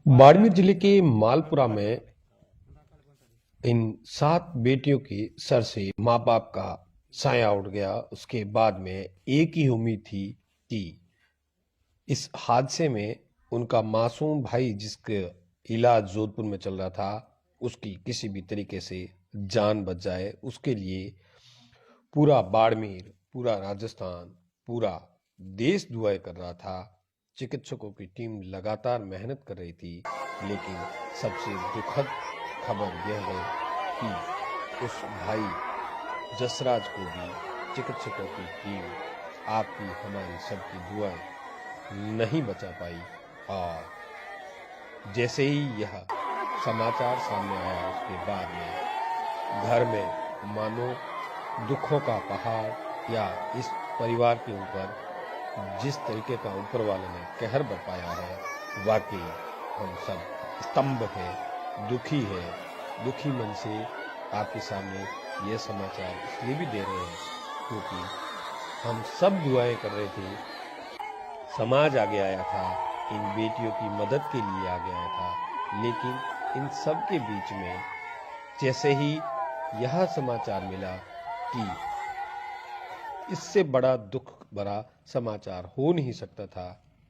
बाड़मेर जिले के मालपुरा में इन 7 बेटियों के सर से माँ बाप का साया उठ गया। उसके बाद में एक ही उम्मीद थी कि इस हादसे में उनका मासूम भाई जिसका इलाज जोधपुर में चल रहा था उसकी किसी भी तरीके से जान बच जाए। उसके लिए पूरा बाड़मेर, पूरा राजस्थान, पूरा देश दुआएं कर रहा था। चिकित्सकों की टीम लगातार मेहनत कर रही थी, लेकिन सबसे दुखद खबर यह है कि उस भाई जसराज को भी चिकित्सकों की टीम, आपकी हमारी सबकी दुआएं नहीं बचा पाई। और जैसे ही यह समाचार सामने आया उसके बाद में घर में मानो दुखों का पहाड़, या इस परिवार के ऊपर जिस तरीके का ऊपर वाले ने कहर बरपाया है, वाकई हम सब स्तंभ है, दुखी है। दुखी मन से आपके सामने ये समाचार इसलिए भी दे रहे हैं क्योंकि हम सब दुआएं कर रहे थे, समाज आगे आया था, इन बेटियों की मदद के लिए आगे आया था। लेकिन इन सब के बीच में जैसे ही यह समाचार मिला कि इससे बड़ा दुख भरा समाचार हो नहीं सकता था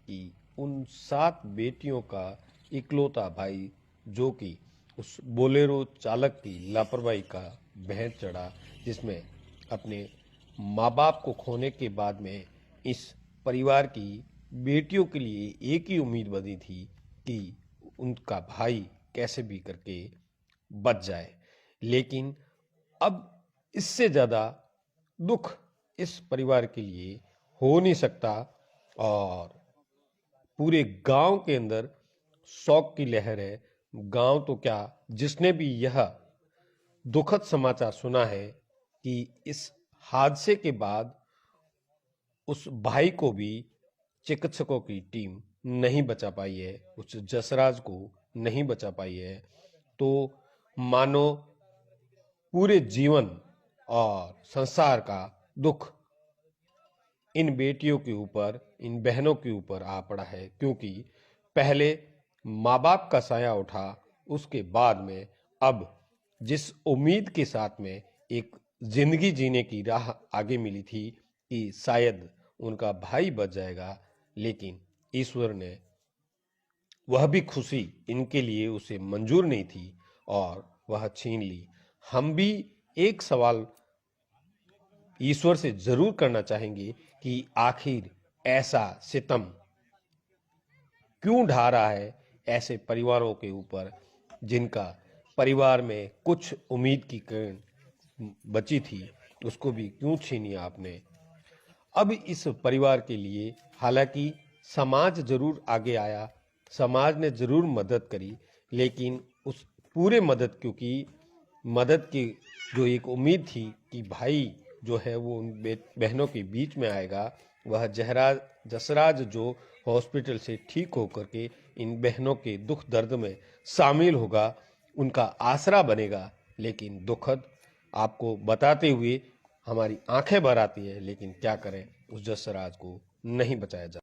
कि उन 7 बेटियों का इकलौता भाई, जो कि उस बोलेरो चालक की लापरवाही का भेंट चढ़ा, जिसमें अपने माँ बाप को खोने के बाद में इस परिवार की बेटियों के लिए एक ही उम्मीद बनी थी कि उनका भाई कैसे भी करके बच जाए। लेकिन अब इससे ज़्यादा दुख इस परिवार के लिए हो नहीं सकता और पूरे गांव के अंदर शोक की लहर है। गांव तो क्या, जिसने भी यह दुखद समाचार सुना है कि इस हादसे के बाद उस भाई को भी चिकित्सकों की टीम नहीं बचा पाई है, उस जसराज को नहीं बचा पाई है, तो मानो पूरे जीवन और संसार का दुख इन बेटियों के ऊपर, इन बहनों के ऊपर आ पड़ा है। क्योंकि पहले माँ बाप का साया उठा, उसके बाद में अब जिस उम्मीद के साथ में एक जिंदगी जीने की राह आगे मिली थी कि शायद उनका भाई बच जाएगा, लेकिन ईश्वर ने वह भी खुशी इनके लिए उसे मंजूर नहीं थी और वह छीन ली। हम भी एक सवाल ईश्वर से जरूर करना चाहेंगे कि आखिर ऐसा सितम क्यों ढा रहा है ऐसे परिवारों के ऊपर, जिनका परिवार में कुछ उम्मीद की किरण बची थी, उसको भी क्यों छीनी आपने। अब इस परिवार के लिए हालांकि समाज जरूर आगे आया, समाज ने जरूर मदद करी, लेकिन उस पूरे मदद, क्योंकि मदद की जो एक उम्मीद थी कि भाई जो है वो उन बहनों के बीच में आएगा, वह जसराज जो हॉस्पिटल से ठीक होकर के इन बहनों के दुख दर्द में शामिल होगा, उनका आसरा बनेगा। लेकिन दुखद आपको बताते हुए हमारी आंखें भर आती है, लेकिन क्या करें, उस जसराज को नहीं बचाया जा